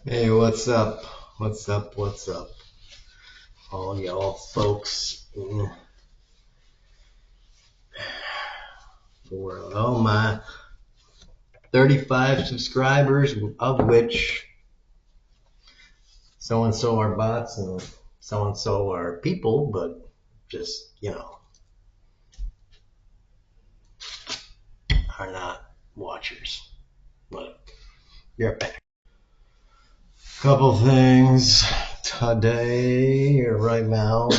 Hey, what's up? What's up? What's up? All y'all folks in the world. All my 35 subscribers, of which so and so are bots and so and so are people, but just, are not watchers. But you're back. Couple things today, or right now,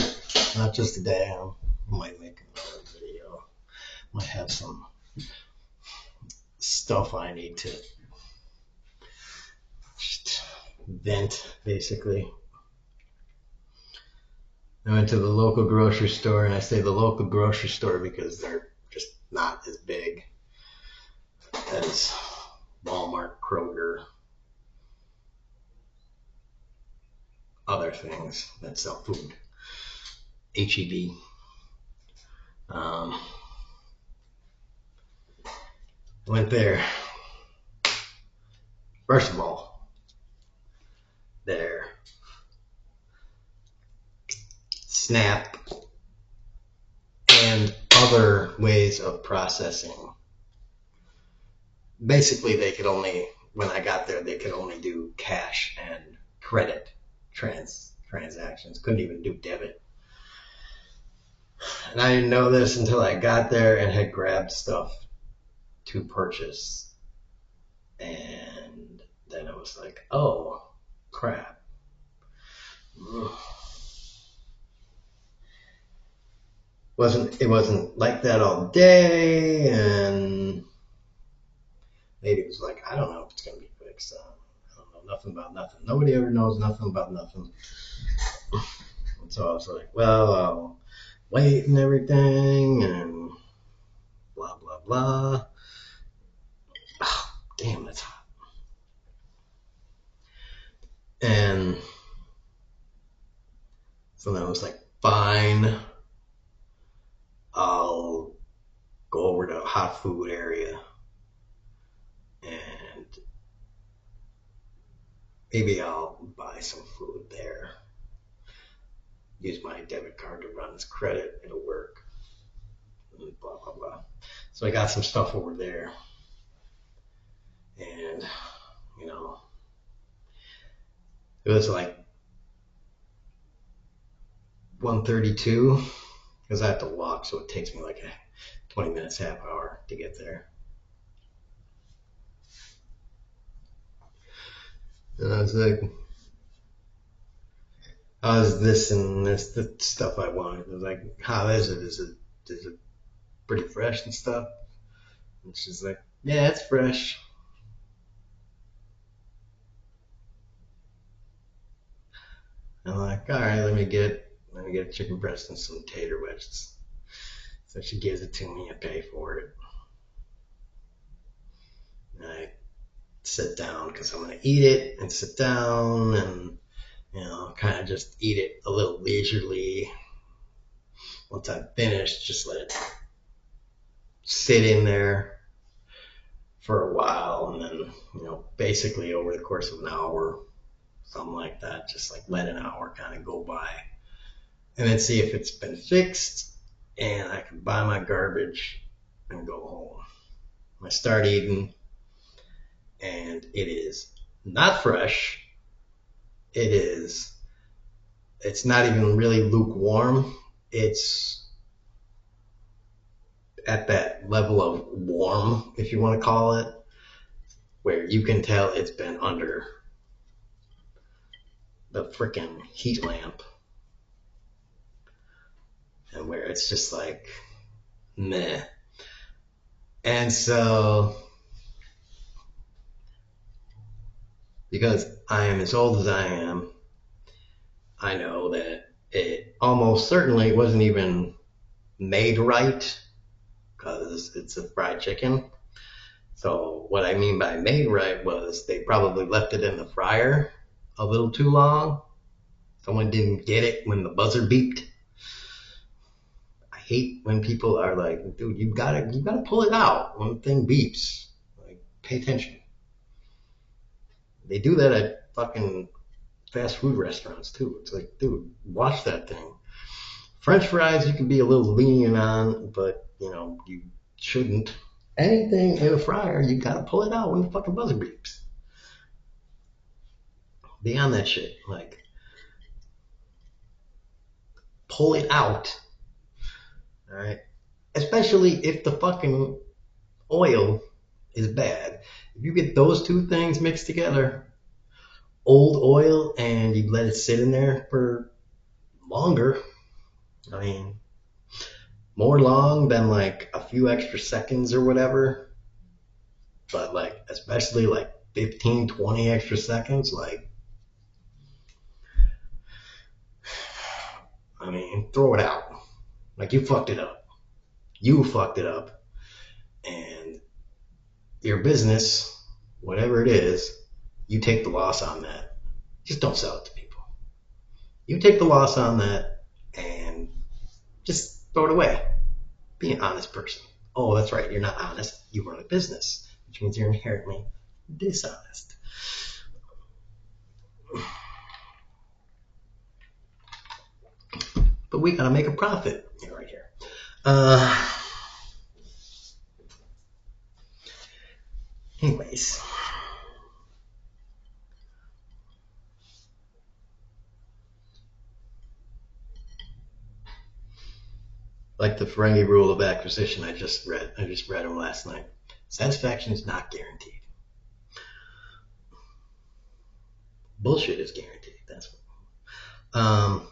not just today. I might make another video. Might have some stuff I need to just vent, basically. I went to the local grocery store, and I say the local grocery store because they're just not as big as Walmart, Kroger, other things that sell food, HEB. Went there. First of all, their SNAP and other ways of processing. Basically, when I got there, they could only do cash and credit transactions. Couldn't even do debit. And I didn't know this until I got there and had grabbed stuff to purchase. And then it was like, oh, crap. It wasn't like that all day, and maybe it was like, I don't know if it's going to be fixed. I don't know nothing about nothing. Nobody ever knows nothing about nothing. And so I was like, well, I'll wait and everything, and blah, blah, blah. Oh, damn, that's hot. And so then I was like, fine, I'll go over to a hot food area and maybe I'll buy some food there. Use my debit card to run as credit, it'll work. And blah, blah, blah. So I got some stuff over there. And, it was like 1:32 because I have to walk, so it takes me like 20 minutes, half hour to get there. And I was like, how's this and this the stuff I wanted? I was like, how is it? Is it pretty fresh and stuff? And she's like, yeah, it's fresh. I'm like, all right, let me get a chicken breast and some tater wedges. So she gives it to me, I pay for it. And I sit down because I'm going to eat it and sit down and, kind of just eat it a little leisurely. Once I'm finished, just let it sit in there for a while. And then, basically over the course of an hour, something like that, just like let an hour kind of go by. And then see if it's been fixed and I can buy my garbage and go home. I start eating and it is not fresh. It's not even really lukewarm. It's at that level of warm, if you want to call it, where you can tell it's been under the freaking heat lamp. And where it's just like, meh. And so, because I am as old as I am, I know that it almost certainly wasn't even made right because it's a fried chicken. So what I mean by made right was they probably left it in the fryer a little too long. Someone didn't get it when the buzzer beeped. I hate when people are like, dude, you gotta pull it out when the thing beeps. Like, pay attention. They do that at fucking fast food restaurants too. It's like, dude, watch that thing. French fries you can be a little lenient on, but you shouldn't. Anything in a fryer, you gotta pull it out when the fucking buzzer beeps. Beyond that shit, like pull it out. All right. Especially if the fucking oil is bad. If you get those two things mixed together, old oil, and you let it sit in there for longer, I mean, more long than like a few extra seconds or whatever, but like, especially like 15, 20 extra seconds, like, I mean, throw it out. Like, you fucked it up. You fucked it up. And your business, whatever it is, you take the loss on that. Just don't sell it to people. You take the loss on that and just throw it away. Be an honest person. Oh, that's right. You're not honest. You run a business, which means you're inherently dishonest. But we gotta make a profit right here. Anyways. Like the Ferengi rule of acquisition I just read them last night. Satisfaction is not guaranteed. Bullshit is guaranteed. That's what.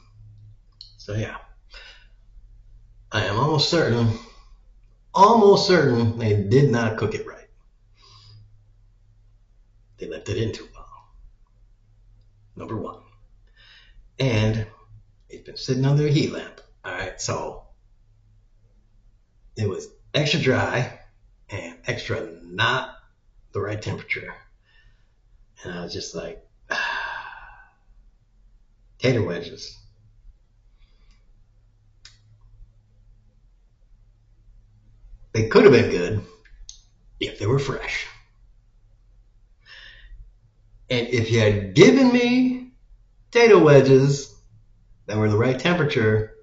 So yeah. I am almost certain they did not cook it right. They left it in too long. Number one. And it's been sitting under a heat lamp. Alright, so it was extra dry and extra not the right temperature. And I was just like, tater wedges. They could have been good if they were fresh. And if you had given me potato wedges that were the right temperature,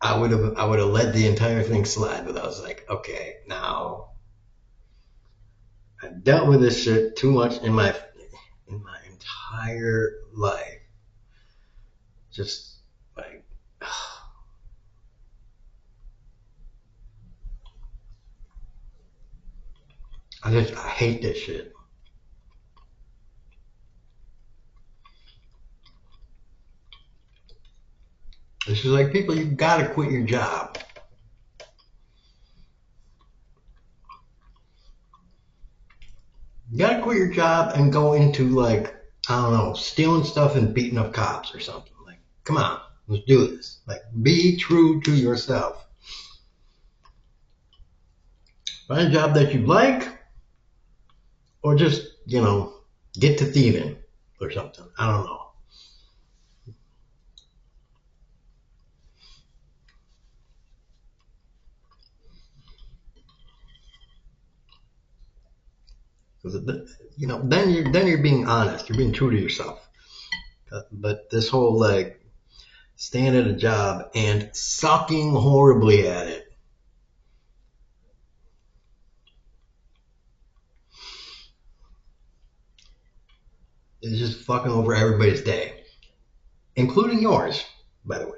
I would have let the entire thing slide. But I was like, okay, now I've dealt with this shit too much in my entire life. Just like, I hate this shit. This is like, people, you gotta quit your job. You gotta quit your job and go into, like, I don't know, stealing stuff and beating up cops or something. Like, come on, let's do this. Like, be true to yourself. Find a job that you like, or just, get to thieving or something. I don't know. Because then you're being honest. You're being true to yourself. But this whole, like, staying at a job and sucking horribly at it, is just fucking over everybody's day, including yours, by the way.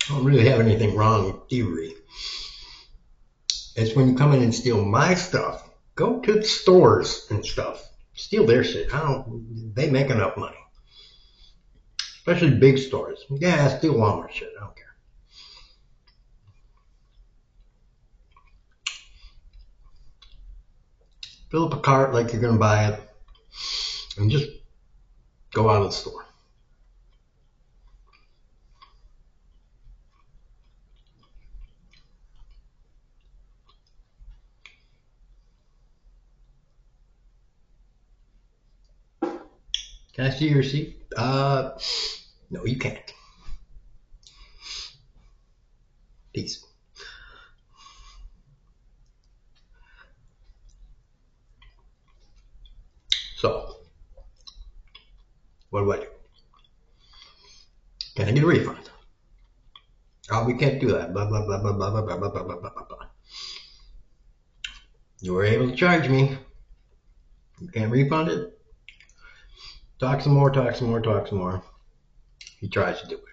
I don't really have anything wrong with thievery. It's when you come in and steal my stuff. Go to the stores and stuff. Steal their shit. They make enough money. Especially big stores. Yeah, steal Walmart shit. I don't care. Fill up a cart like you're going to buy it. And just go out of the store. Can I see your receipt? No, you can't. Peace. So, what do I do? Can I get a refund? Oh, we can't do that. Blah, blah, blah, blah, blah, blah, blah, blah, blah, blah, blah, blah. You were able to charge me. You can't refund it? Talk some more, talk some more, talk some more. He tries to do it.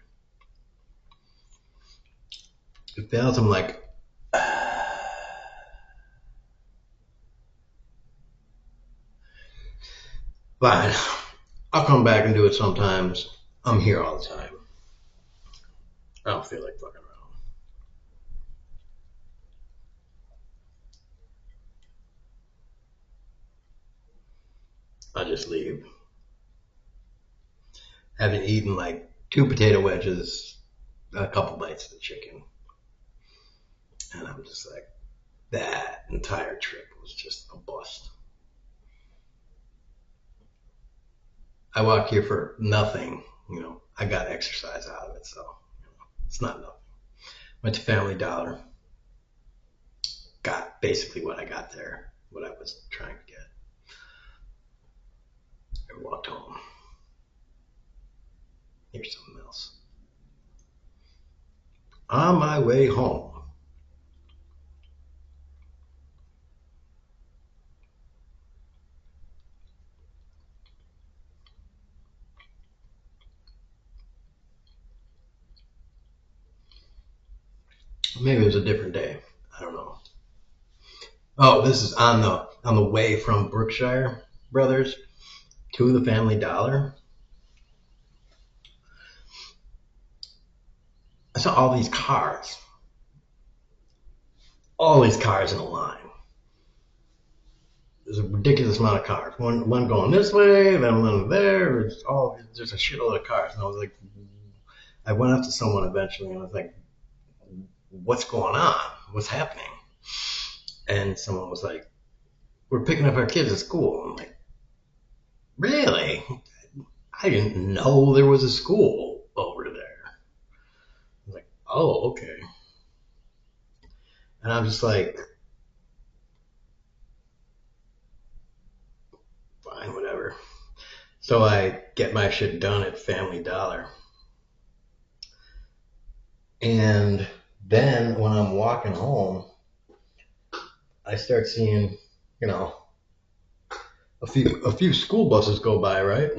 It fails. I'm like, fine. I'll come back and do it sometimes. I'm here all the time. I don't feel like fucking around. I just leave. Having eaten like 2 potato wedges, a couple bites of the chicken. And I'm just like, that entire trip was just a bust. I walked here for nothing. I got exercise out of it, so it's not nothing. Went to Family Dollar, got basically what I got there, what I was trying to get. I walked home. Here's something else. On my way home, maybe it was a different day. I don't know. Oh, this is on the way from Brookshire Brothers to the Family Dollar. I saw all these cars in a line. There's a ridiculous amount of cars. One going this way, then one there. There's a shitload of cars, and I went up to someone eventually, and I was like, "What's going on? What's happening?" And someone was like, "We're picking up our kids at school." I'm like, "Really? I didn't know there was a school over there." I was like, "Oh, okay." And I'm just like, "Fine, whatever." So I get my shit done at Family Dollar. And then when I'm walking home, I start seeing, you know, a few school buses go by, right?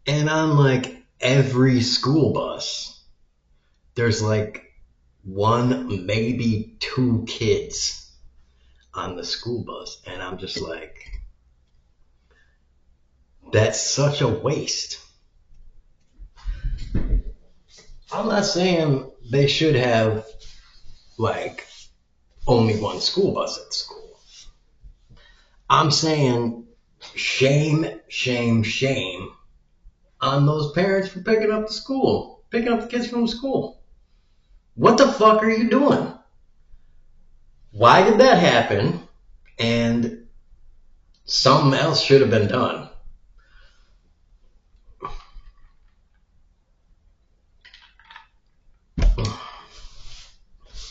And on like every school bus, there's like one, maybe 2 kids on the school bus. And I'm just like, that's such a waste. I'm not saying they should have like only one school bus at school. I'm saying shame, shame, shame on those parents for picking up the kids from school. What the fuck are you doing? Why did that happen? And something else should have been done.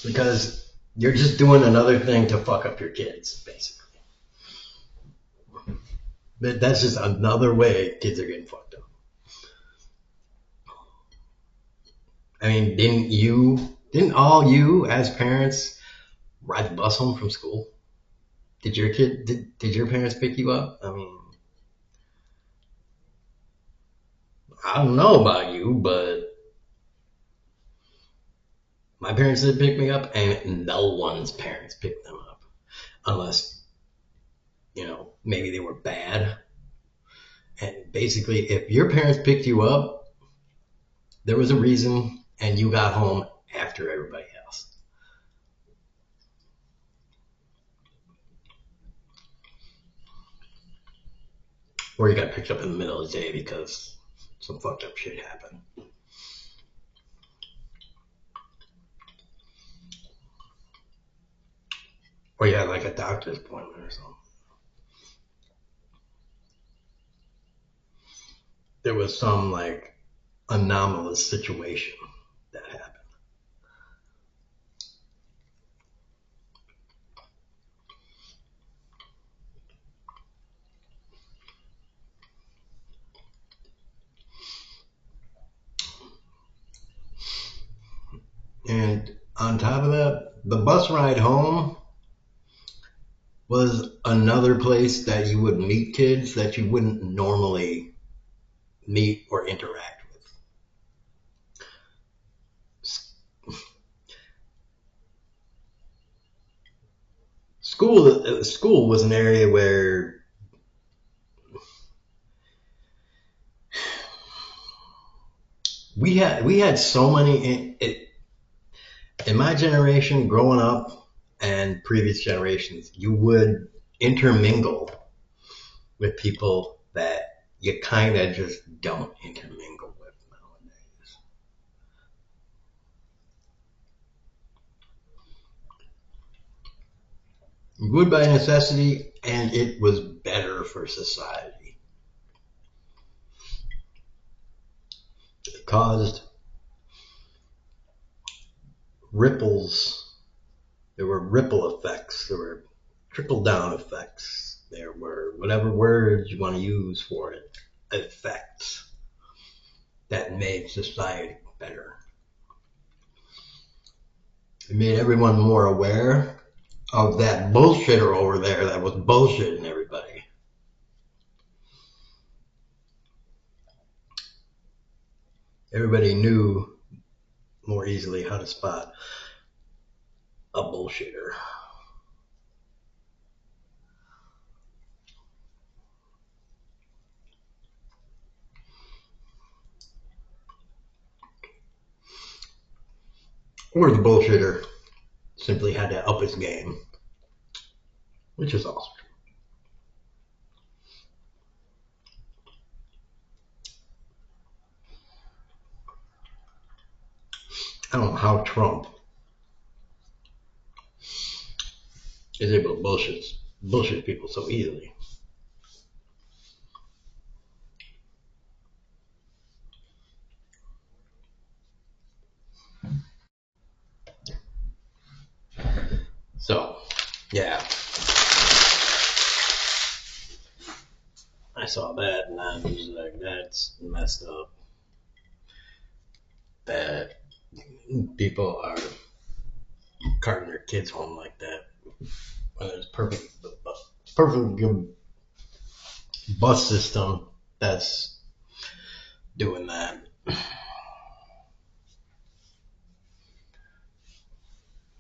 Because you're just doing another thing to fuck up your kids, basically. That's just another way kids are getting fucked up. I mean, didn't all you as parents ride the bus home from school? Did your parents pick you up? I mean, I don't know about you, but my parents did pick me up, and no one's parents picked them up. Unless, maybe they were bad. And basically, if your parents picked you up, there was a reason, and you got home after everybody else. Or you got picked up in the middle of the day because some fucked up shit happened. Or you had like a doctor's appointment or something. there was some like anomalous situation that happened. And on top of that, the bus ride home was another place that you would meet kids that you wouldn't normally meet or interact with. School was an area where we had so many in my generation growing up and previous generations. You would intermingle with people that you kind of just don't intermingle with nowadays. Good by necessity, and it was better for society. It caused ripples. There were ripple effects. There were trickle down effects. There were whatever words you want to use for it, effects that made society better. It made everyone more aware of that bullshitter over there that was bullshitting everybody. Everybody knew more easily how to spot a bullshitter. Or the bullshitter simply had to up his game, which is awesome. I don't know how Trump is able to bullshit people so easily. So, yeah. I saw that and I was like, that's messed up. That people are carting their kids home like that when there's perfectly good bus system that's doing that.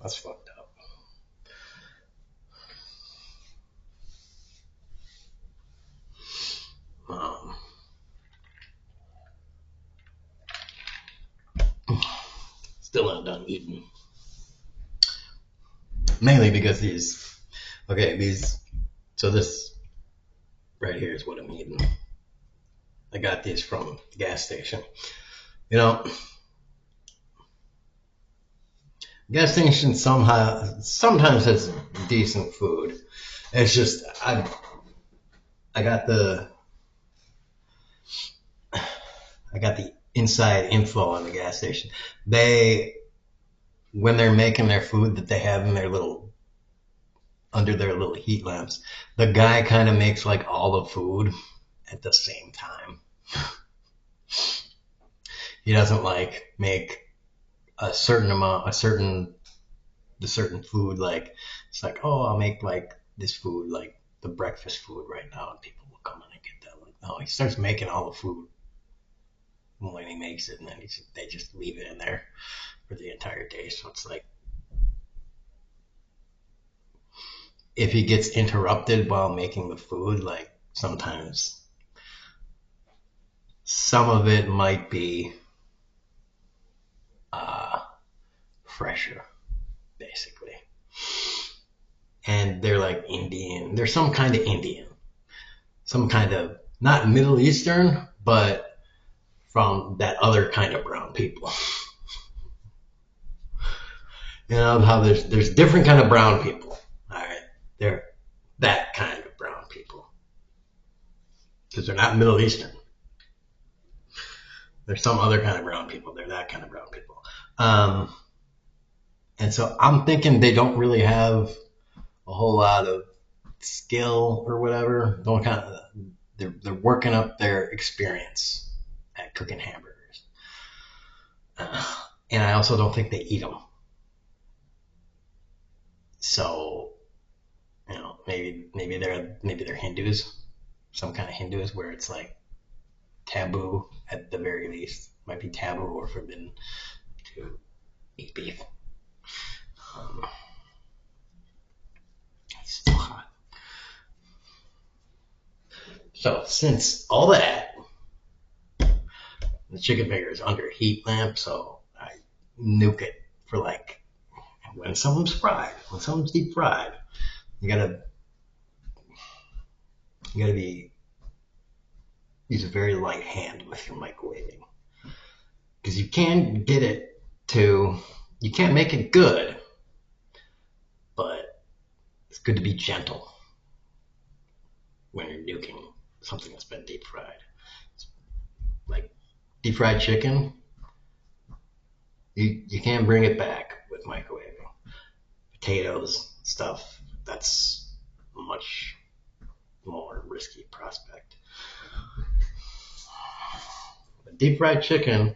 That's fucked up. Still not done eating. Mainly because so this right here is what I'm eating. I got these from the gas station. You know, gas station sometimes has decent food. It's just I got the inside info on the gas station. When they're making their food that they have in under their little heat lamps, the guy kind of makes like all the food at the same time. He doesn't like make a certain food, like it's like, oh, I'll make like this food, like the breakfast food right now, and people will come in and get that. Like, no, he starts making all the food when he makes it, and then they just leave it in there for the entire day. So it's like, if he gets interrupted while making the food, like sometimes some of it might be fresher, basically. And they're like Indian. They're some kind of Indian. Some kind of, not Middle Eastern, but from that other kind of brown people. You know how there's different kind of brown people. All right, they're that kind of brown people because they're not Middle Eastern. There's some other kind of brown people. They're that kind of brown people. Um, and so I'm thinking they don't really have a whole lot of skill or whatever. Don't kind of, they're working up their experience at cooking hamburgers. And I also don't think they eat them. So maybe they're Hindus, some kind of Hindus where it's like taboo at the very least, might be taboo or forbidden to eat beef. Um, it's still hot. So since all that, the chicken finger is under a heat lamp, so I nuke it for like when something's deep fried, you gotta you gotta be use a very light hand with your microwaving because you can't make it good, but it's good to be gentle when you're nuking something that's been deep fried. Like deep fried chicken, you can't bring it back with microwaving. Potatoes, stuff, that's a much more risky prospect. But deep fried chicken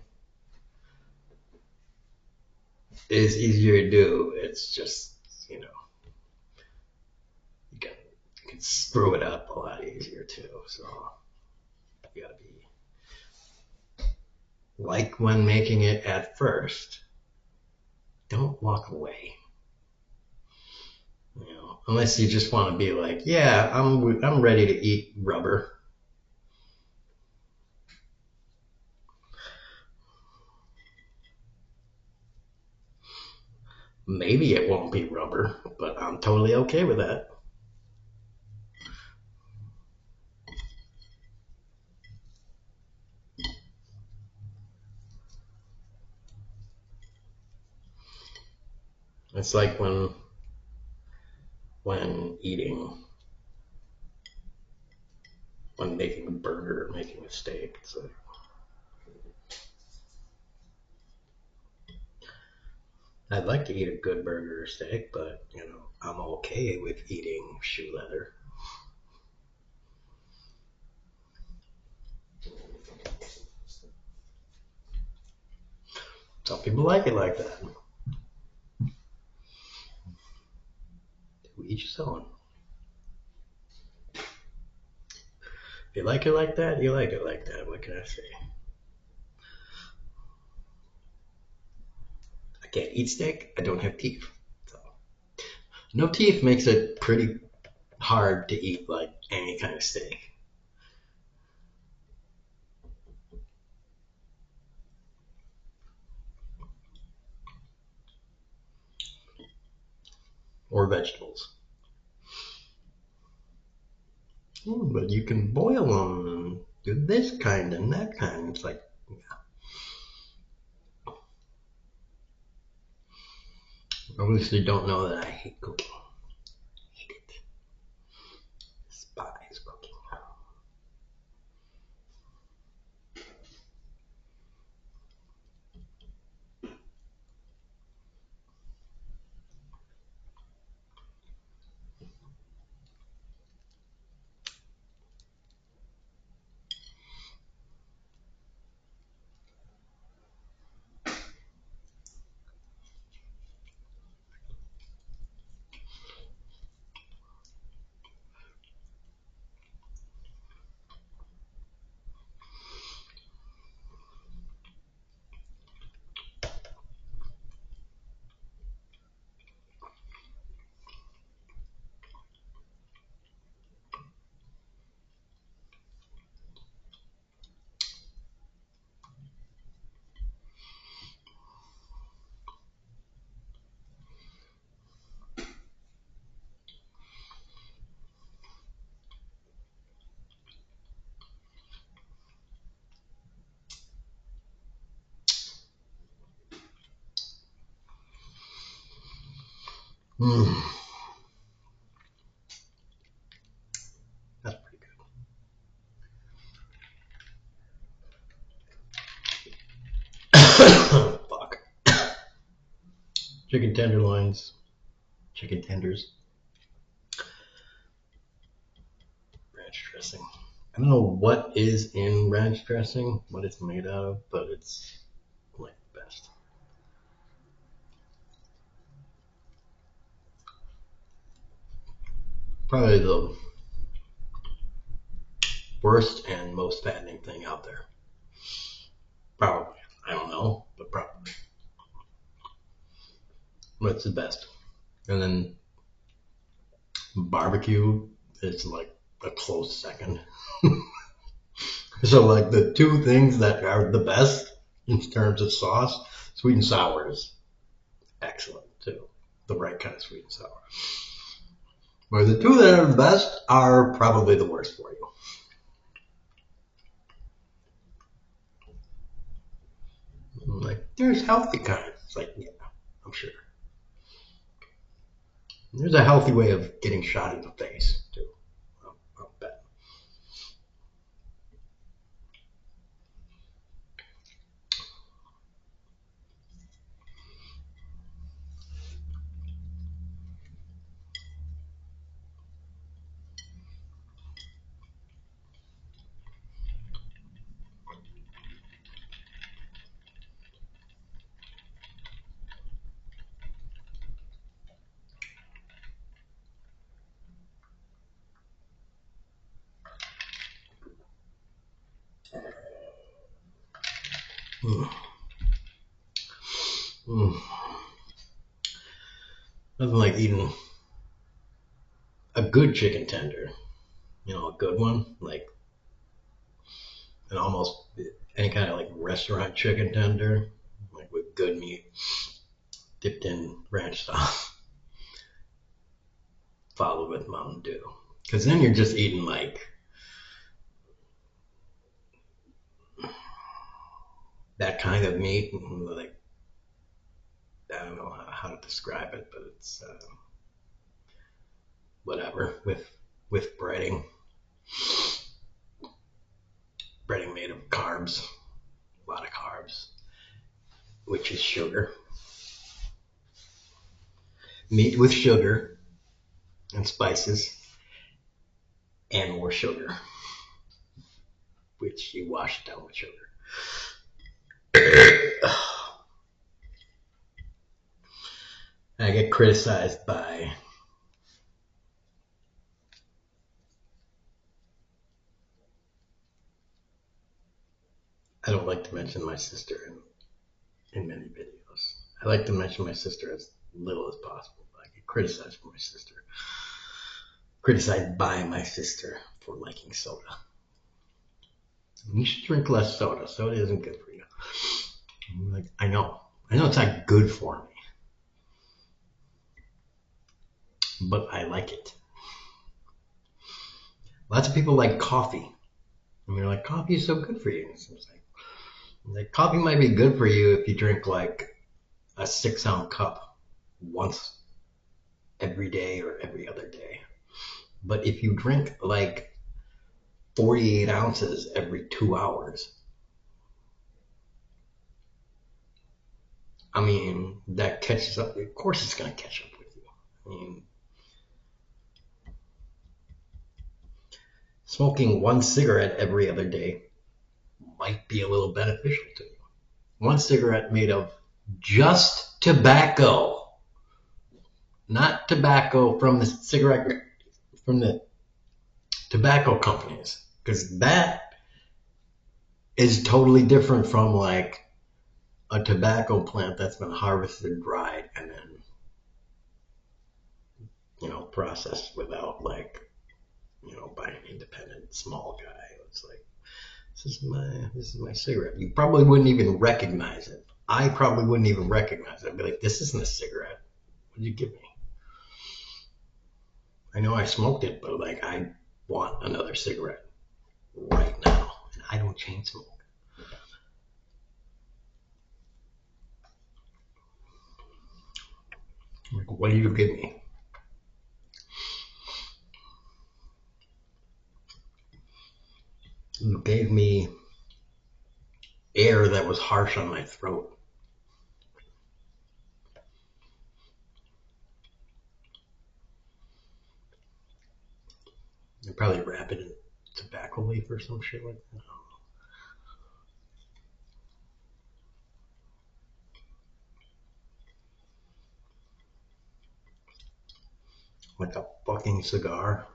is easier to do. It's just, you can, you can screw it up a lot easier too. So you gotta be like when making it at first. Don't walk away. Unless you just want to be like, yeah, I'm ready to eat rubber. Maybe it won't be rubber, but I'm totally okay with that. It's like when eating, when making a burger, making a steak. It's like, I'd like to eat a good burger or steak, but I'm okay with eating shoe leather. Some people like it like that. To each his own. If you like it like that, you like it like that. What can I say? I can't eat steak. I don't have teeth. So, no teeth makes it pretty hard to eat like any kind of steak. Or vegetables. But you can boil them and do this kind and that kind. It's like, obviously don't know that I hate cooking. Hate it. Despise cooking. Mm, that's pretty good. chicken tenderloins, chicken tenders, ranch dressing. I don't know what is in ranch dressing, what it's made out of, but it's like the best. Probably the worst and most fattening thing out there. Probably. I don't know, but probably. But it's the best. And then barbecue is like a close second. So like the two things that are the best in terms of sauce, sweet and sour is excellent too. The right kind of sweet and sour. But the two that are the best are probably the worst for you. Like there's healthy kinds. It's like, yeah, I'm sure. There's a healthy way of getting shot in the face too. I'll bet. Mm. Mm. Nothing like eating a good chicken tender. You know, a good one, like an almost any kind of like restaurant chicken tender, like with good meat, dipped in ranch sauce, followed with Mountain Dew. Because then you're just eating like that kind of meat, and like I don't know how to describe it, but it's whatever with breading made of carbs, a lot of carbs, which is sugar. Meat with sugar and spices and more sugar, which you wash down with sugar. I get criticized by I don't like to mention my sister in many videos. I like to mention my sister as little as possible. But I get criticized for my sister. Criticized by my sister for liking soda. You should drink less soda. Soda isn't good for you. I'm like, I know it's not good for me, but I like it. Lots of people like coffee. And you're like, coffee is so good for you. It's like coffee might be good for you if you drink like a 6-ounce cup once every day or every other day. But if you drink like 48 ounces every 2 hours, I mean, that catches up. Of course, it's going to catch up with you. I mean, smoking one cigarette every other day might be a little beneficial to you. One cigarette made of just tobacco, not tobacco from the tobacco companies, because that is totally different from like a tobacco plant that's been harvested, dried, and then processed without like by an independent small guy. It's like this is my cigarette. You probably wouldn't even recognize it. I probably wouldn't even recognize it. I'd be like, this isn't a cigarette. What did you give me? I know I smoked it, but like I want another cigarette right now, and I don't chain smoke. Like, what did you give me? You gave me air that was harsh on my throat. They probably wrap it in tobacco leaf or some shit like that. Like a fucking cigar.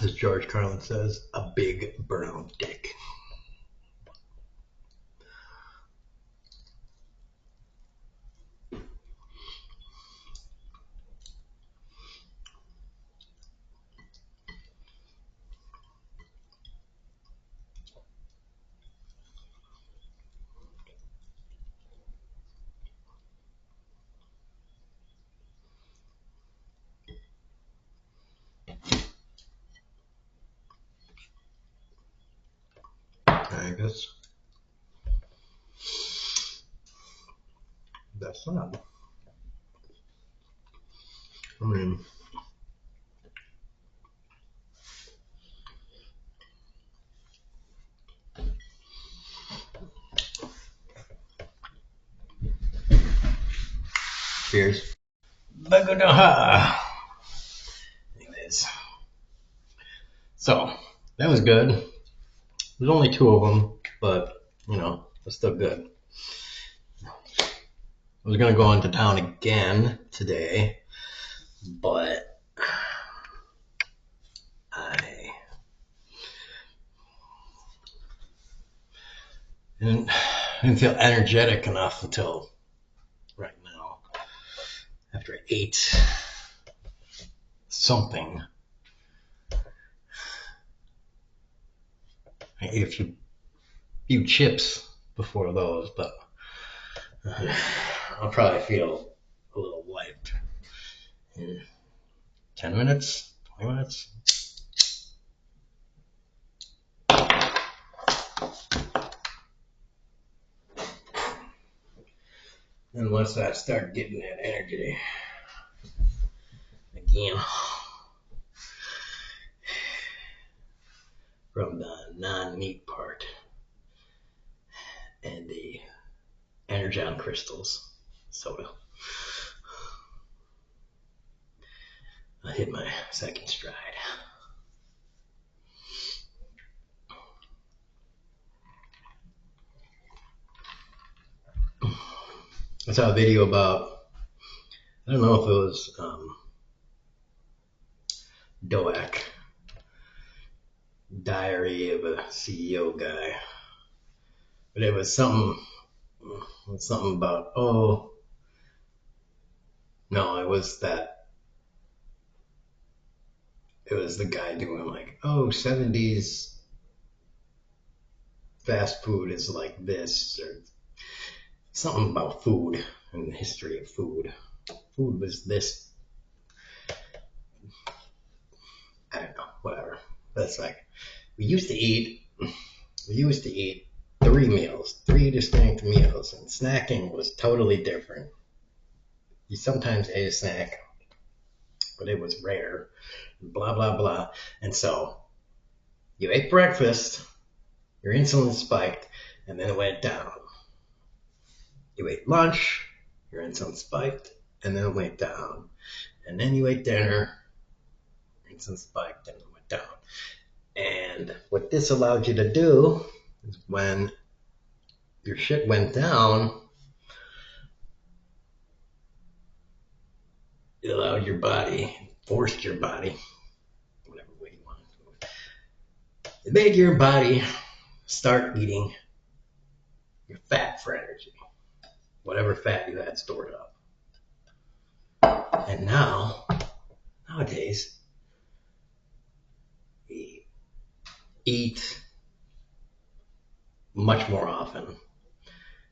As George Carlin says, a big brown dick. I guess that's not. I mean, cheers. Anyways, so that was good. There's only 2 of them, but it's still good. I was gonna go into town again today, but I didn't feel energetic enough until right now. After I ate something, I ate a few chips before those, but I'll probably feel a little wiped in 10 minutes, 20 minutes. Unless I start getting that energy again from the non-meat part and the Energon crystals soda. I hit my second stride. I saw a video about, I don't know if it was Doak, Diary of a CEO guy, but it was something about, oh, no, it was the guy doing like, oh, 70s fast food is like this, or something about food and the history of food. Food was this, I don't know, whatever. That's like, we used to eat 3 distinct meals, and snacking was totally different. You sometimes ate a snack, but it was rare, blah, blah, blah. And so you ate breakfast, your insulin spiked, and then it went down. You ate lunch, your insulin spiked, and then it went down. And then you ate dinner, your insulin spiked, and it went down. And what this allowed you to do is when your shit went down, it allowed your body, forced your body, whatever way you want to do it, it made your body start eating your fat for energy, whatever fat you had stored up. And nowadays, we eat much more often,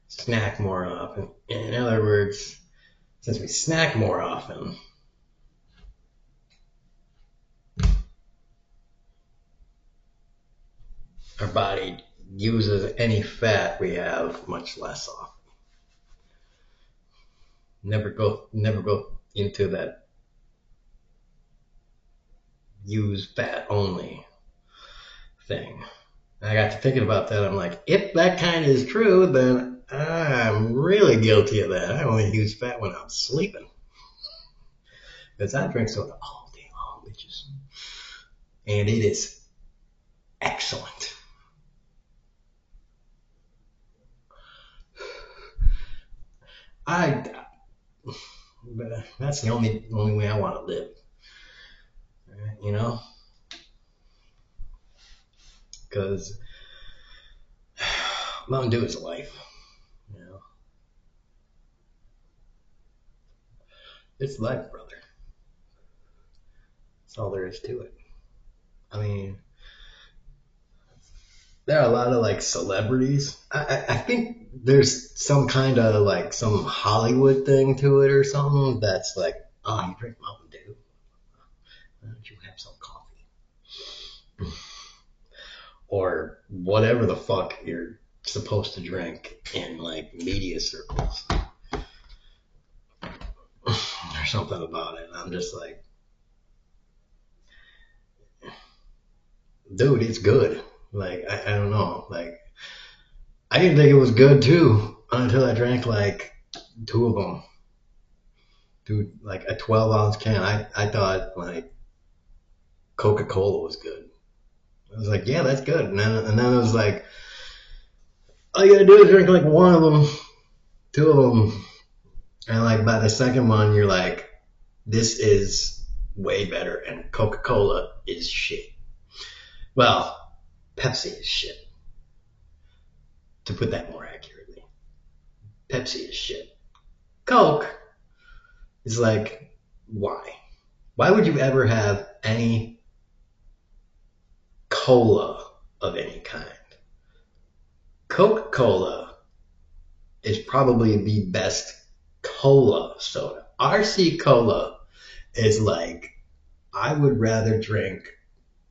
snack more often. In other words, since we snack more often, our body uses any fat we have much less often. Never go into that use fat only thing. And I got to thinking about that. I'm like, if that kind of is true, then I'm really guilty of that. I only use fat when I'm sleeping. Because I drink soda all day long, bitches. And it is excellent. I, that's the only way I want to live. You know? Because Mountain Dew is life. You know? It's life, brother. That's all there is to it. I mean, there are a lot of like celebrities. I think there's some kind of like some Hollywood thing to it or something that's like, oh, you drink Mountain Dew. Why don't you have some coffee? Or whatever the fuck you're supposed to drink in like media circles or something about it. And I'm just like, dude, it's good. Like, I don't know. Like, I didn't think it was good too until I drank like two of them. Dude, like a 12-ounce can. I thought like Coca-Cola was good. I was like, yeah, that's good. And then it was like, all you gotta do is drink like one of them, two of them. And like by the second one, you're like, this is way better. And Coca-Cola is shit. Well, Pepsi is shit. To put that more accurately, Pepsi is shit. Coke is like, why? Why would you ever have any cola of any kind? Coca-Cola is probably the best cola soda. RC Cola is like, I would rather drink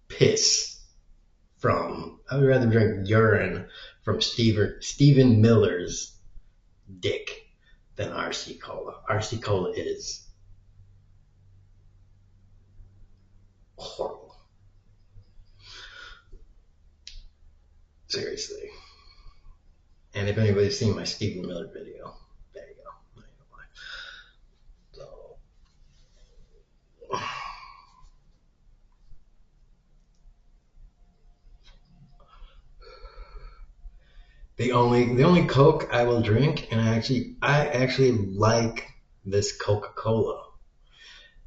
piss I would rather drink urine from Stephen Miller's dick than RC Cola. RC Cola is horrible. Seriously. And if anybody's seen my Stephen Miller video, there you go. So, the only Coke I will drink, and I actually like this Coca-Cola,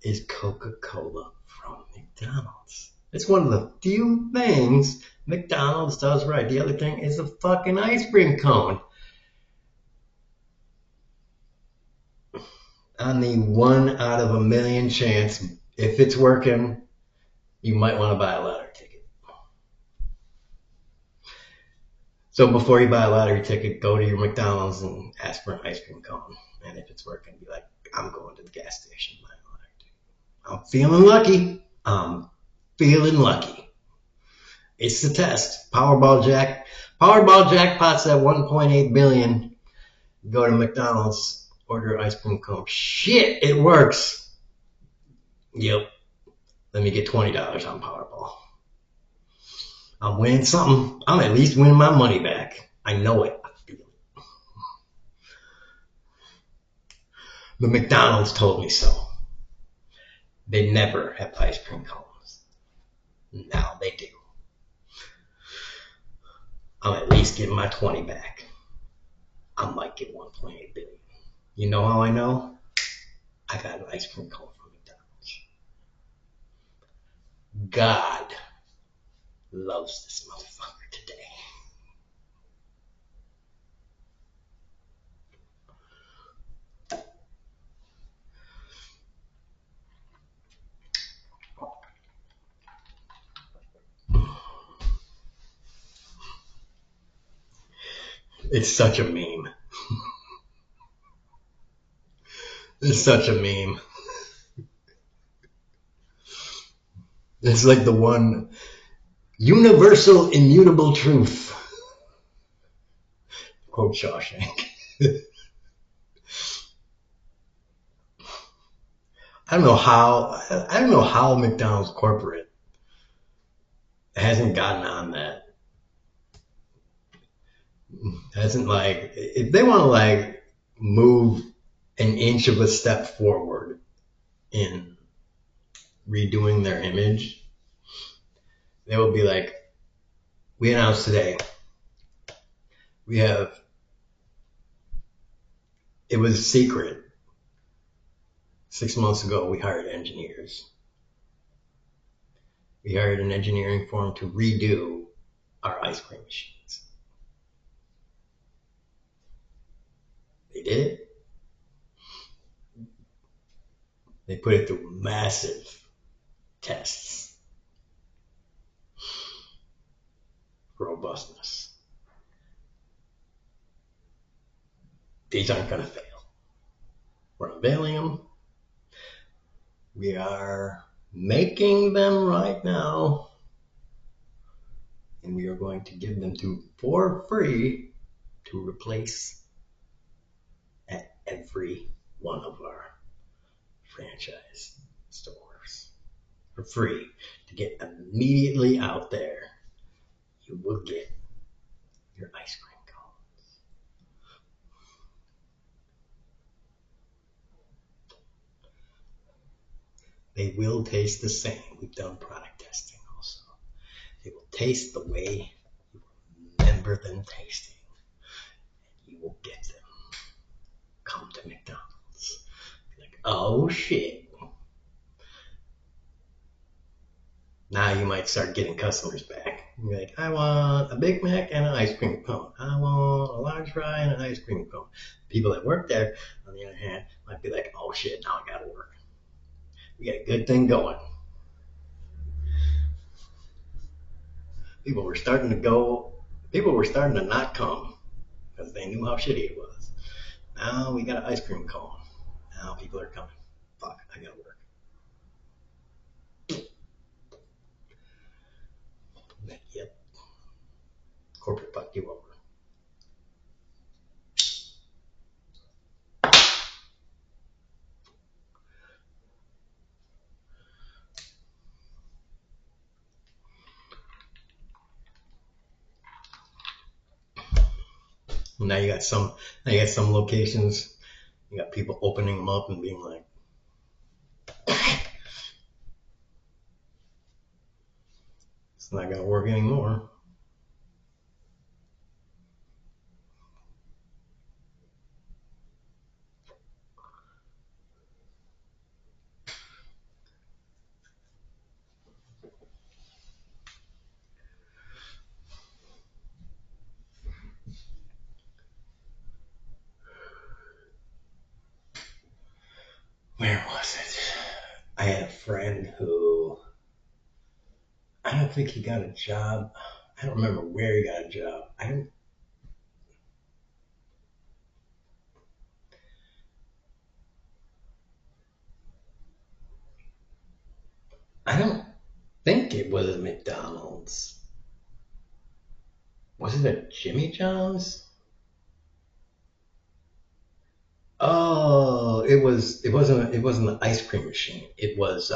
is Coca-Cola from McDonald's. It's one of the few things McDonald's does right. The other thing is a fucking ice cream cone. On the 1 out of 1 million chance, if it's working, you might want to buy a lottery ticket. So before you buy a lottery ticket, go to your McDonald's and ask for an ice cream cone. And if it's working, be like, I'm going to the gas station and buying a lottery ticket. I'm feeling lucky. I'm feeling lucky. It's the test. Powerball jackpot's at 1.8 billion. Go to McDonald's, order an ice cream cone. Shit, it works. Yep. Let me get $20 on Powerball. I'm winning something. I'm at least winning my money back. I know it. I feel it. The McDonald's told me so. They never have ice cream cones. Now they do. I'm at least getting my 20 back. I might get 1.8 billion. You know how I know? I got an ice cream cone from McDonald's. God loves this motherfucker today. It's such a meme. It's such a meme. It's like the one universal immutable truth. Quote Shawshank. I don't know how McDonald's corporate hasn't gotten on that. Hasn't like if they want to like move an inch of a step forward in redoing their image, they will be like, we announced today we have it was a secret. 6 months ago we hired engineers. We hired an engineering firm to redo our ice cream machines. They did it. They put it through massive tests for robustness. These aren't going to fail. We're unveiling them. We are making them right now. And we are going to give them to for free to replace at every one of our franchise stores. For free. To get immediately out there, you will get your ice cream cone. They will taste the same. We've done product testing also. They will taste the way you remember them tasting. You will get them. Come to McDonald's. Be like, oh shit. Now you might start getting customers back. You're like, I want a Big Mac and an ice cream cone. I want a large fry and an ice cream cone. People that work there, on the other hand, might be like, oh shit, now I gotta work. We got a good thing going. People were starting to not come because they knew how shitty it was. Now we got an ice cream cone. Now people are coming. Fuck, I gotta work. Yep, corporate fucked you over. Now you got some. Now you got some locations. You got people opening them up and being like, "It's not gonna work anymore." Where was it? I had a friend who I don't think he got a job. I don't remember where he got a job. I don't think it was a McDonald's. Was it a Jimmy John's? Oh, it wasn't an ice cream machine. It was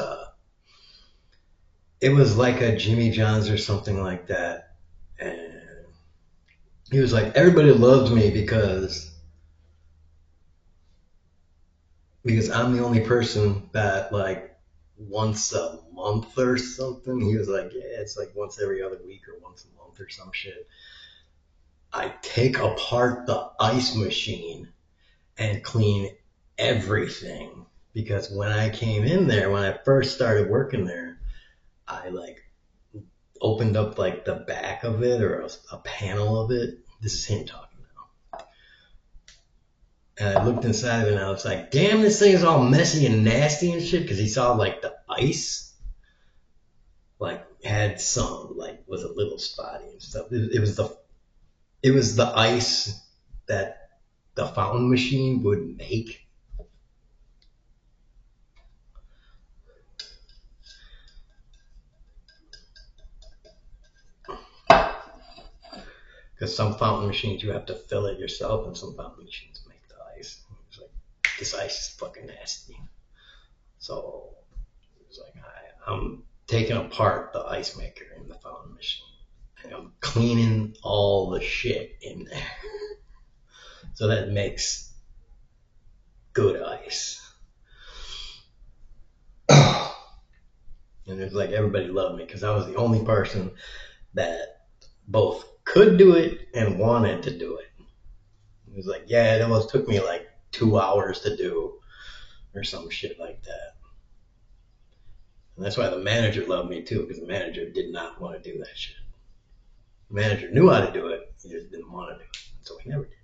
like a Jimmy John's or something like that. And he was like, everybody loves me because I'm the only person that like once a month or something. He was like, yeah, it's like once every other week or once a month or some shit. I take apart the ice machine and clean everything because when I came in there, when I first started working there, I like opened up like the back of it or a panel of it. This is him talking now. And I looked inside of it and I was like, damn, this thing is all messy and nasty and shit because he saw like the ice like had some like was a little spotty and stuff. It was the ice that the fountain machine would make. Because some fountain machines you have to fill it yourself, and some fountain machines make the ice. It's like this ice is fucking nasty. So it was like I'm taking apart the ice maker in the fountain machine, And I'm cleaning all the shit in there. So that makes good ice. And it's like everybody loved me because I was the only person that both could do it and wanted to do it. It was like, yeah, it almost took me like 2 hours to do or some shit like that. And that's why the manager loved me too, because the manager did not want to do that shit. The manager knew how to do it, he just didn't want to do it. So he never did.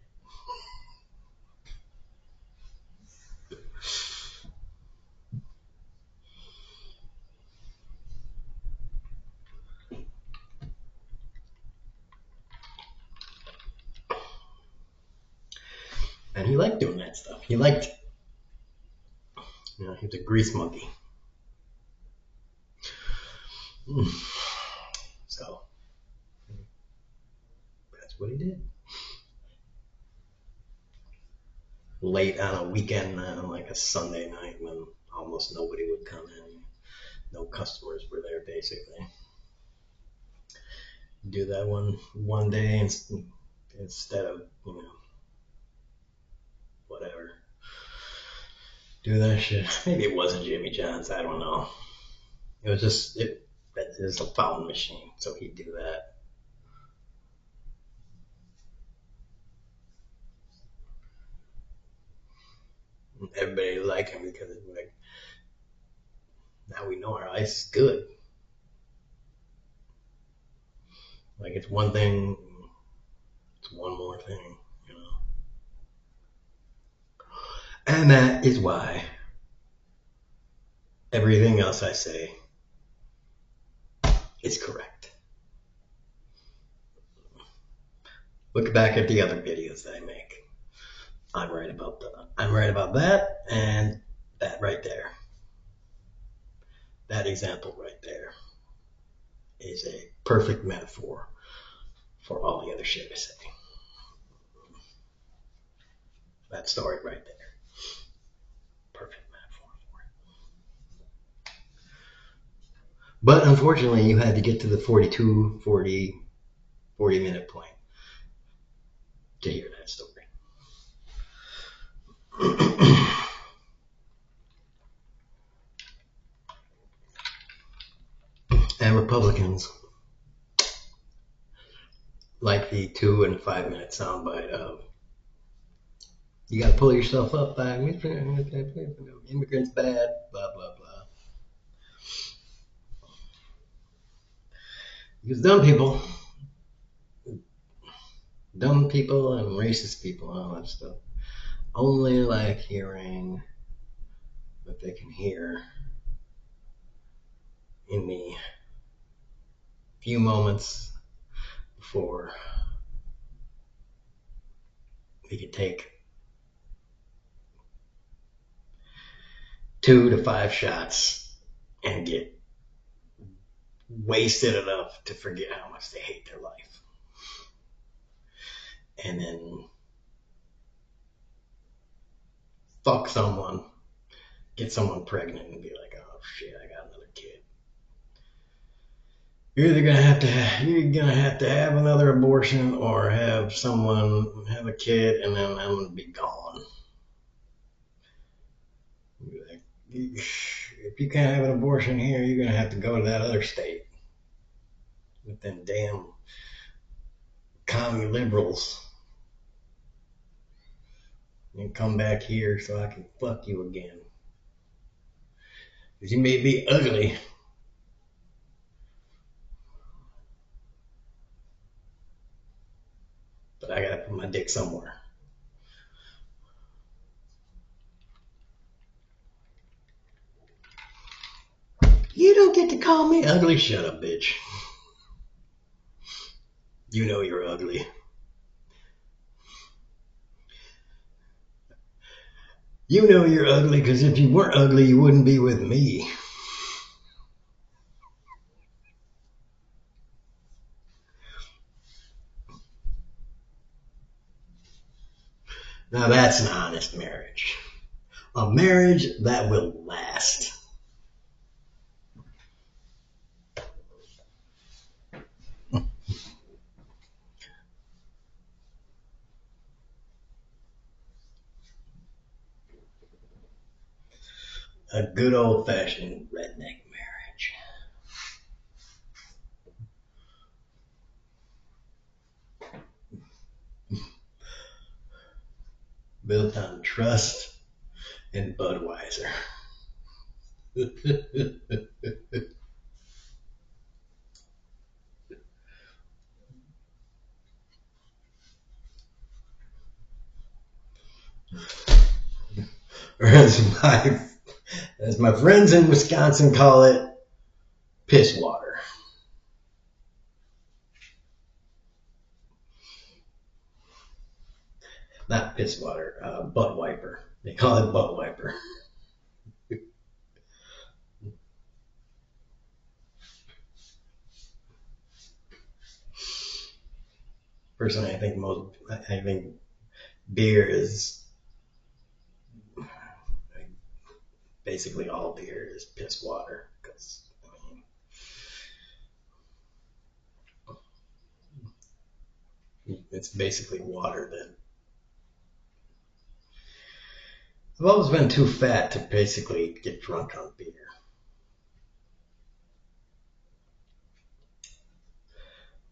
And he liked doing that stuff. He liked, he was a grease monkey. So that's what he did. Late on a weekend, like a Sunday night when almost nobody would come in. No customers were there basically. Do that one day instead of, whatever. Do that shit. Maybe it wasn't Jimmy John's, I don't know. It was just it was a fountain machine, so he'd do that. Everybody liked him because it's like now we know our ice is good. Like it's one thing, it's one more thing. And that is why everything else I say is correct. Look back at the other videos that I make. I'm right about that and that right there. That example right there is a perfect metaphor for all the other shit I say. That story right there. Perfect metaphor for it. But unfortunately, you had to get to the 40 minute point to hear that story. And Republicans like the 2 and 5 minute soundbite of you got to pull yourself up by immigrants bad, blah, blah, blah. Because dumb people and racist people and all that stuff only like hearing what they can hear in the few moments before we could take 2 to 5 shots and get wasted enough to forget how much they hate their life. And then fuck someone, get someone pregnant and be like, oh shit, I got another kid. You're either gonna have to have another abortion or have someone have a kid and then I'm gonna be gone. Like, if you can't have an abortion here, you're gonna have to go to that other state with them damn commie liberals and come back here so I can fuck you again. Because you may be ugly, but I gotta put my dick somewhere. You don't get to call me ugly. Shut up, bitch. You know you're ugly. You know you're ugly because if you weren't ugly, you wouldn't be with me. Now that's an honest marriage. A marriage that will last. A good old-fashioned redneck marriage. Built on trust and Budweiser. Or as my friends in Wisconsin call it, piss water. Not piss water, butt wiper. They call it butt wiper. Personally, I think beer is basically all beer is piss water because it's basically water that I've always been too fat to basically get drunk on beer.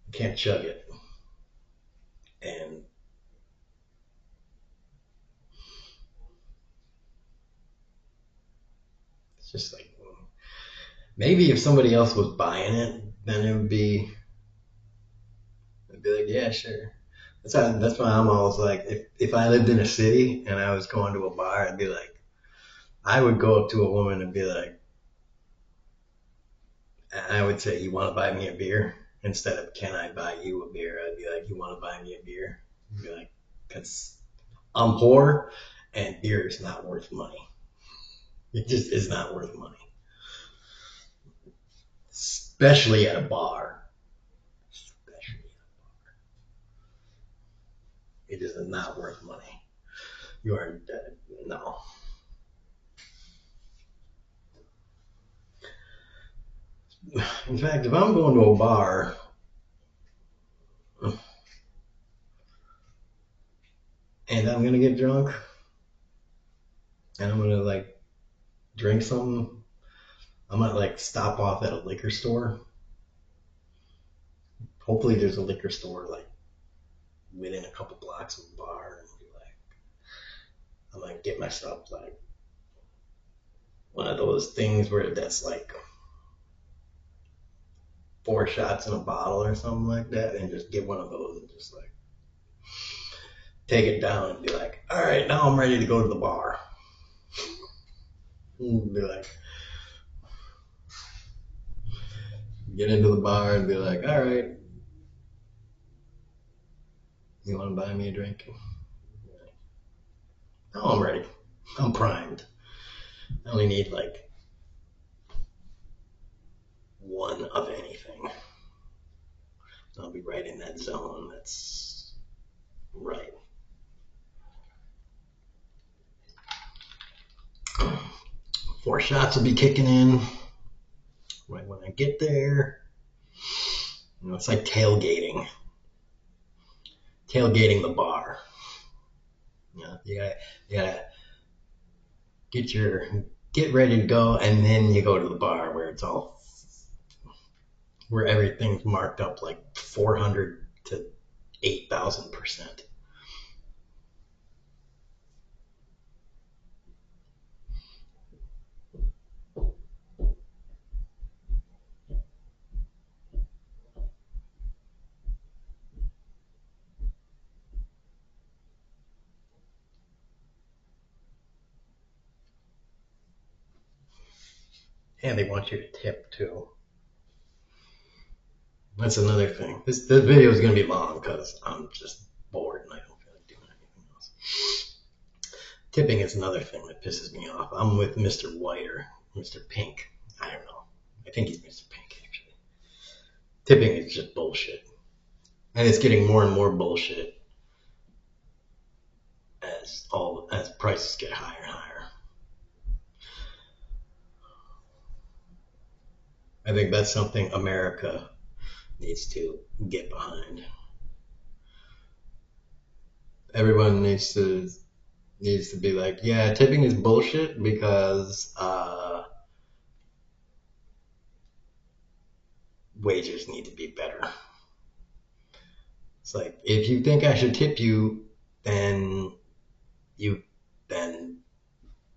I can't chug it. And it's just like, maybe if somebody else was buying it, then I'd be like, yeah, sure. That's why I'm always like, if I lived in a city and I was going to a bar, I'd be like, I would go up to a woman and be like, I would say, you want to buy me a beer? Instead of, can I buy you a beer? I'd be like, you want to buy me a beer? I'd be like, because I'm poor and beer is not worth money. It just is not worth money. Especially at a bar. It is not worth money. You are dead. No. In fact, if I'm going to a bar and I'm gonna get drunk and I'm gonna like drink something, I'm gonna like stop off at a liquor store. Hopefully there's a liquor store like within a couple blocks of the bar and be like, I'm gonna get myself like one of those things where that's like 4 shots in a bottle or something like that, and just get one of those and just like take it down and be like, all right, now I'm ready to go to the bar. And be like, get into the bar and be like, all right, you want to buy me a drink? Now I'm ready. I'm primed. I only need like one of anything. I'll be right in that zone. That's right. 4 shots will be kicking in right when I get there. You know, it's like tailgating. Tailgating the bar. You know, you gotta get ready to go, and then you go to the bar where everything's marked up like 400 to 8,000%. And they want you to tip too. That's another thing. This video is going to be long because I'm just bored and I don't feel like doing anything else. Tipping is another thing that pisses me off. I'm with Mr. White or Mr. Pink. I don't know. I think he's Mr. Pink, actually. Tipping is just bullshit. And it's getting more and more bullshit as prices get higher and higher. I think that's something America needs to get behind. Everyone needs to needs to be like, yeah, tipping is bullshit because wages need to be better. It's like, if you think I should tip you, then you then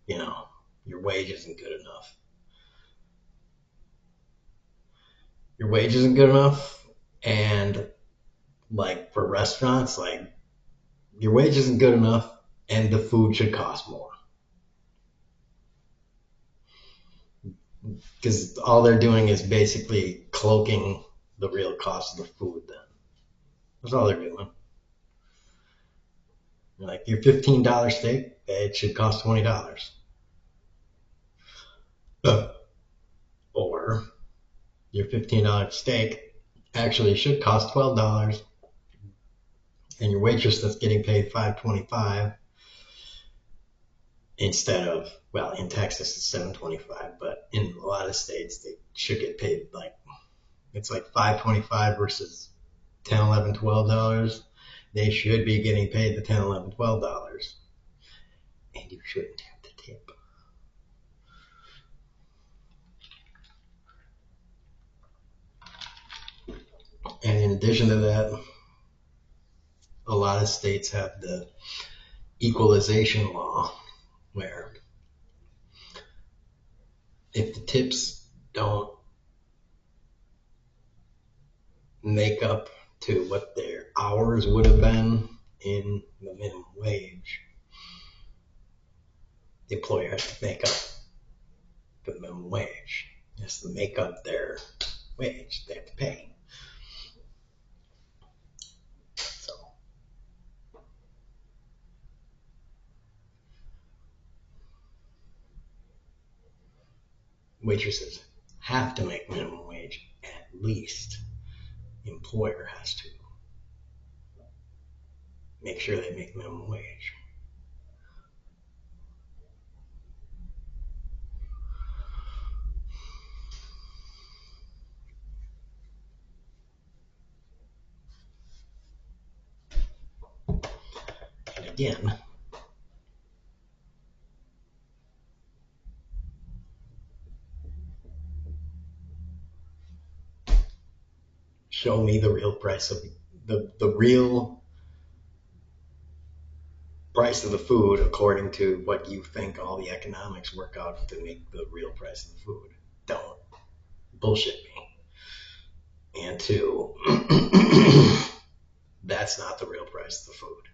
you know your wage isn't good enough. Your wage isn't good enough, and like for restaurants, like your wage isn't good enough, and the food should cost more because all they're doing is basically cloaking the real cost of the food. Then that's all they're doing. Like your $15 steak, it should cost $20, or your $15 steak actually should cost $12, and your waitress that's getting paid $5.25 instead of, well, in Texas it's $7.25, but in a lot of states they should get paid like, it's like $5.25 versus 10, 11, $12. They should be getting paid the 10, 11, $12, and you shouldn't have to tip. And in addition to that, a lot of states have the equalization law where if the tips don't make up to what their hours would have been in the minimum wage, the employer has to make up for the minimum wage. It has to make up their wage they have to pay. So waitresses have to make minimum wage at least. The employer has to make sure they make minimum wage. And again, show me the real price of the real price of the food according to what you think all the economics work out to make the real price of the food. Don't bullshit me. And two, that's not the real price of the food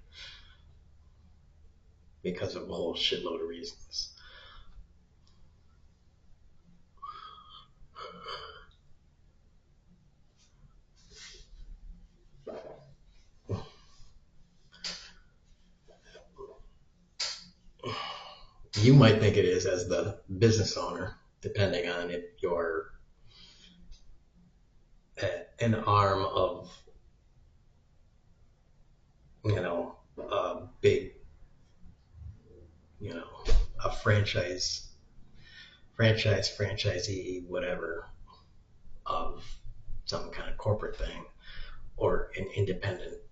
because of a whole shitload of reasons. You might think it is as the business owner, depending on if you're an arm of, a big, you know, a franchisee, whatever, of some kind of corporate thing, or an independent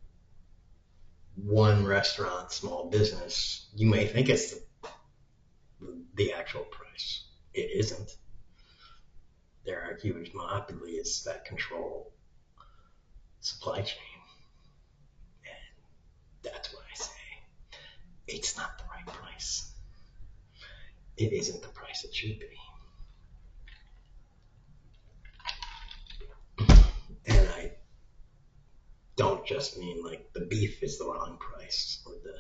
one restaurant small business. You may think it's the actual price. It isn't. There are huge monopolies that control supply chain. And that's what I say. It's not the right price. It isn't the price it should be. And I don't just mean like the beef is the wrong price or the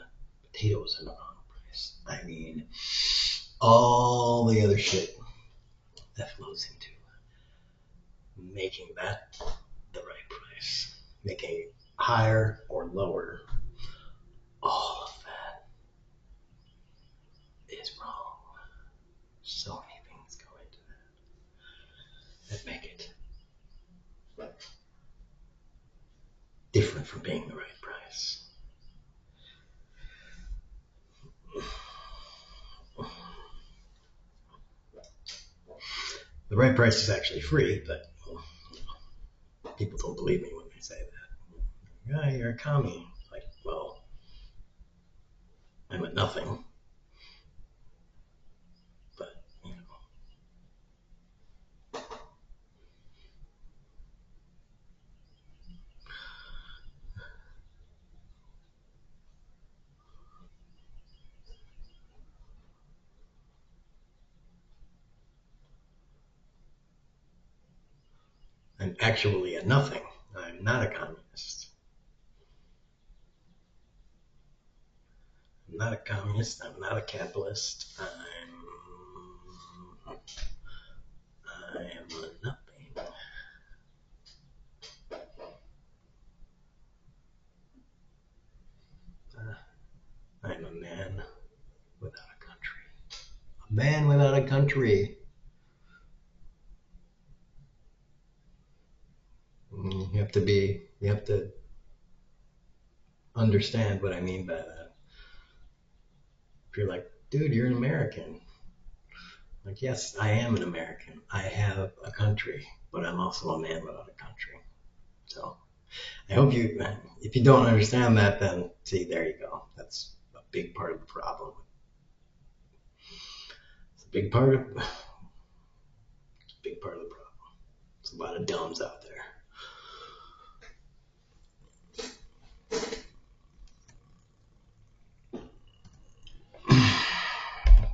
potatoes are the wrong price. I mean all the other shit that flows into making that the right price, making it higher or lower. All of that is wrong. So many things go into that make it different from being the right price. The right price is actually free, but people don't believe me when they say that. Yeah, you're a commie. Like, well, I'm a nothing. But, I'm actually a nothing. I'm not a communist. I'm not a communist. I'm not a capitalist. I am a nothing. I'm a man without a country. A man without a country. You have to understand what I mean by that. If you're like, dude, you're an American. Like, yes, I am an American. I have a country, but I'm also a man without a country. So I hope if you don't understand that, then see, there you go. That's a big part of the problem. It's a big part of the problem. There's a lot of dumbs out there.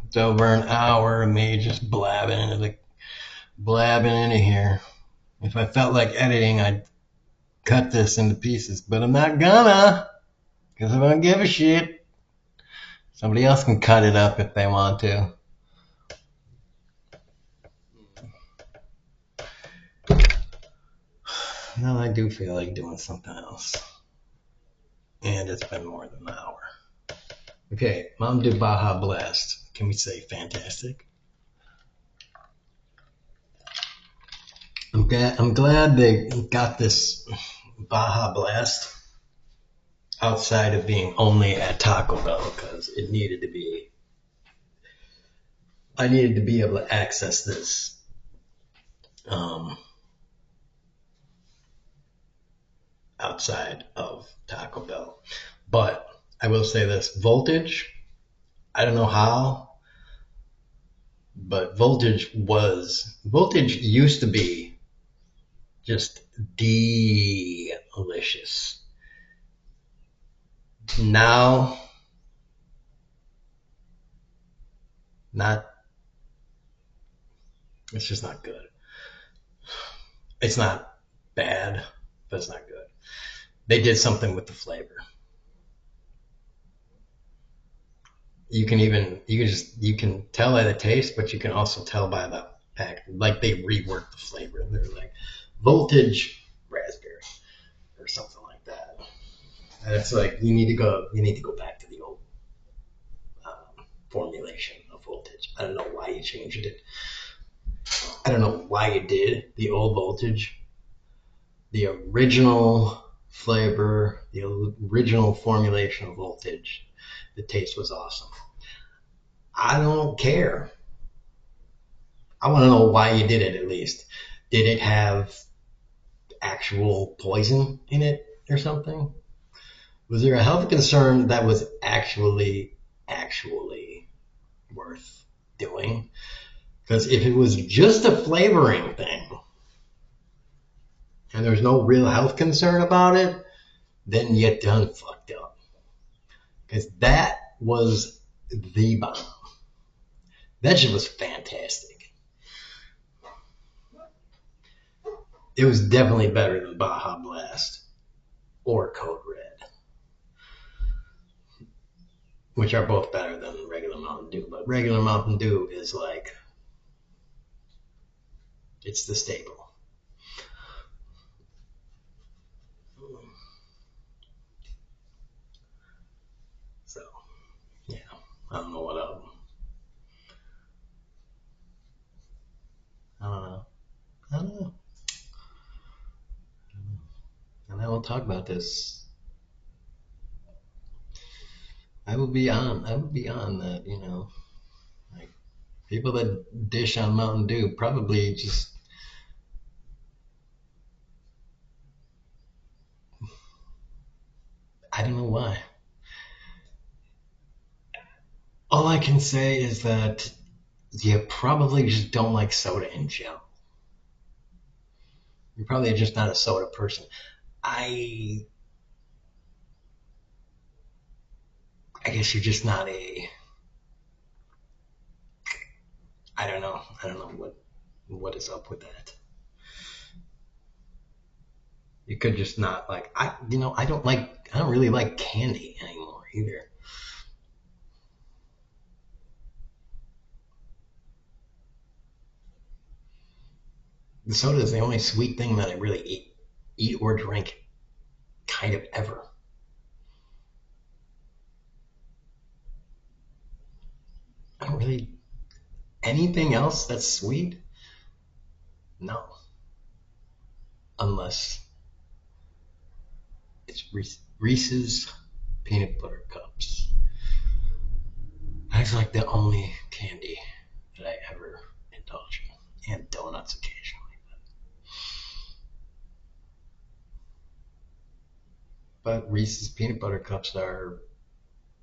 It's over an hour of me just blabbing into here. If I felt like editing, I'd cut this into pieces, but I'm not gonna, because I don't give a shit. Somebody else can cut it up if they want to. No, I do feel like doing something else. And it's been more than an hour. Okay, Mountain Dew Baja Blast. Can we say fantastic? I'm glad they got this Baja Blast outside of being only at Taco Bell, because it needed to be. I needed to be able to access this outside of Taco Bell. But I will say this: voltage. I don't know how, but voltage used to be just delicious. Now, not. It's just not good. It's not bad, but it's not good. They did something with the flavor. You can tell by the taste, but you can also tell by the pack. Like they reworked the flavor. They're like voltage raspberry or something like that. And it's like you need to go back to the old formulation of voltage. I don't know why you changed it. I don't know why you did the old voltage. The original flavor, the original formulation of voltage, the taste was awesome. I don't care. I want to know why you did it at least. Did it have actual poison in it or something? Was there a health concern that was actually worth doing? Because if it was just a flavoring thing and there's no real health concern about it, then you done fucked up. Because that was the bomb. That shit was fantastic. It was definitely better than Baja Blast or Code Red, which are both better than regular Mountain Dew. But regular Mountain Dew is like, it's the staple. So, yeah, I don't know what else. I don't know. I don't know. And I will talk about this. I will be on that, like people that dish on Mountain Dew probably just, I don't know why. All I can say is that you probably just don't like soda in general. You're probably just not a soda person. I I guess you're just not a. I don't know. I don't know what is up with that. You could just not like. I don't like. I don't really like candy anymore either. The soda is the only sweet thing that I really eat or drink, kind of ever. I don't really anything else that's sweet. No, unless it's Reese's peanut butter cups. That's like the only candy that I ever indulge in, and donuts occasionally. But Reese's peanut butter cups are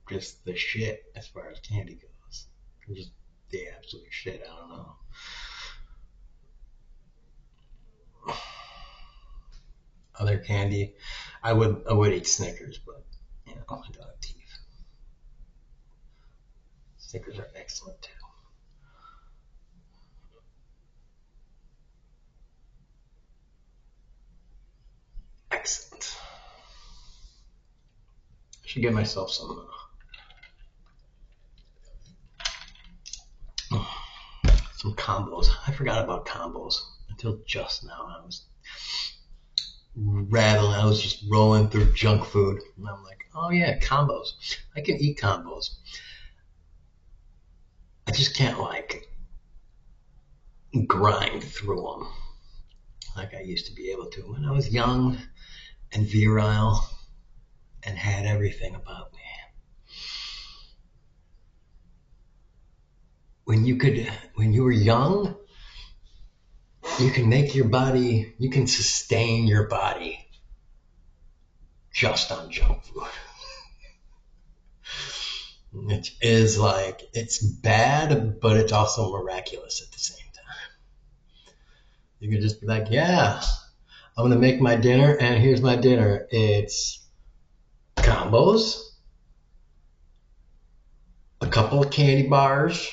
just the shit as far as candy goes. They're just the absolute shit. I don't know. Other candy, I would eat Snickers, but I don't have teeth. Snickers are excellent too. Excellent. I should get myself some combos. I forgot about combos until just now. I was rattling. I was just rolling through junk food, and I'm like, oh yeah, combos. I can eat combos. I just can't like grind through them like I used to be able to when I was young and virile and had everything about me. When you were young, you can make your body, you can sustain your body just on junk food. It is like, it's bad, but it's also miraculous at the same time. You can just be like, yeah, I'm going to make my dinner, and here's my dinner. It's combos, a couple of candy bars,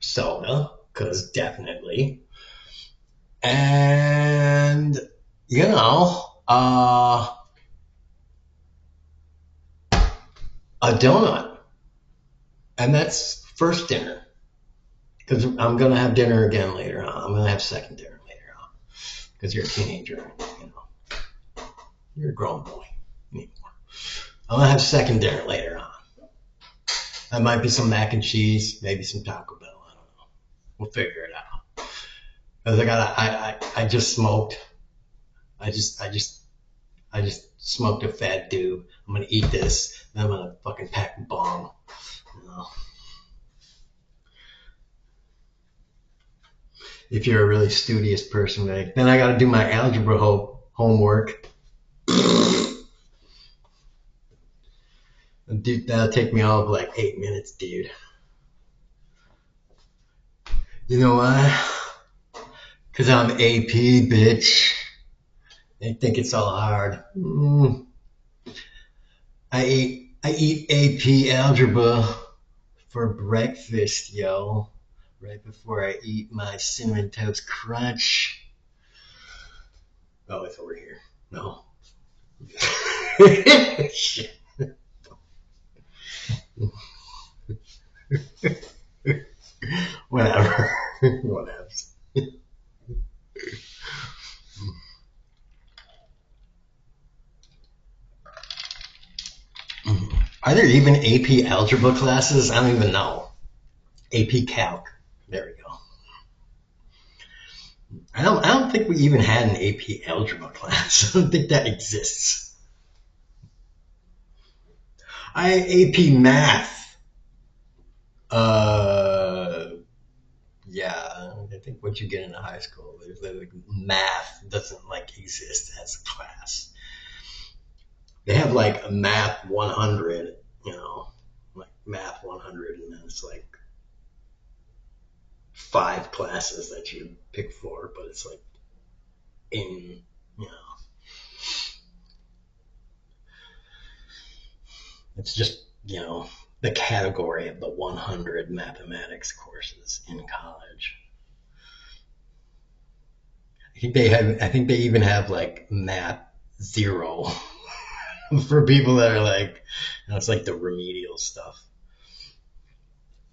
soda, because definitely, and, you know, a donut. And that's first dinner, because I'm going to have dinner again later on. I'm going to have second dinner later on, because you're a teenager, you're a grown boy anymore. I'm going to have second dinner later on. That might be some mac and cheese, maybe some Taco Bell. I don't know. We'll figure it out. Because I just smoked. I just smoked a fat dude. I'm gonna eat this, then I'm gonna fucking pack a bong. You know? If you're a really studious person, like, then I gotta do my algebra homework. Dude, that'll take me all of like 8 minutes, dude. You know why? Because I'm AP, bitch. They think it's all hard. I eat AP algebra for breakfast, yo. Right before I eat my cinnamon toast crunch. Oh, it's over here. No. Shit. Whatever. Whatever. Are there even AP algebra classes? I don't even know. AP Calc. There we go. I don't think we even had an AP algebra class. I don't think that exists. I AP Math. Yeah, I think once you get into high school, there's like math doesn't like exist as a class. They have like a math 100, like Math 100, and then it's like 5 classes that you pick for, but it's like in, you know, it's just, the category of the 100 mathematics courses in college. I think they even have like math zero for people that are like, it's like the remedial stuff.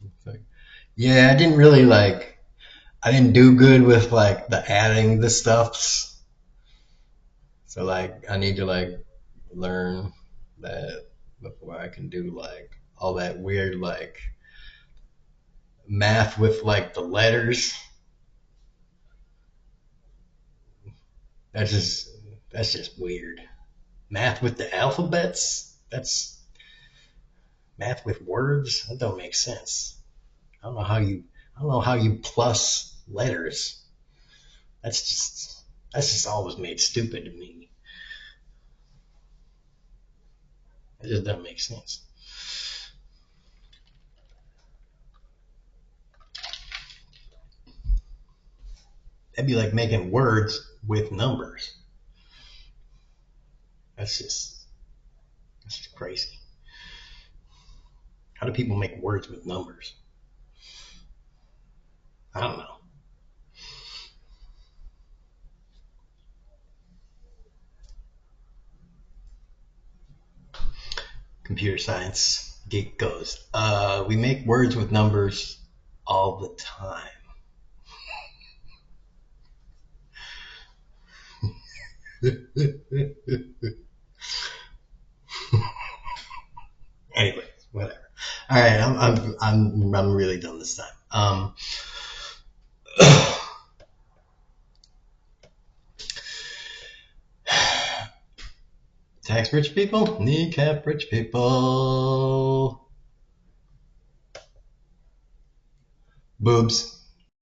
It's like, yeah, I didn't do good with like the adding the stuffs. So like, I need to like learn that before I can do like all that weird like math with like the letters. That's just that's just weird. Math with the alphabets? That's math with words? That don't make sense. I don't know how you I don't know how you plus letters. That's just that's just always made stupid to me. It just doesn't make sense. That'd be like making words with numbers. That's just that's just crazy. How do people make words with numbers? I don't know. Computer science geek goes, we make words with numbers all the time. Anyway, whatever. All right, I'm really done this time. Tax rich people, kneecap rich people, boobs.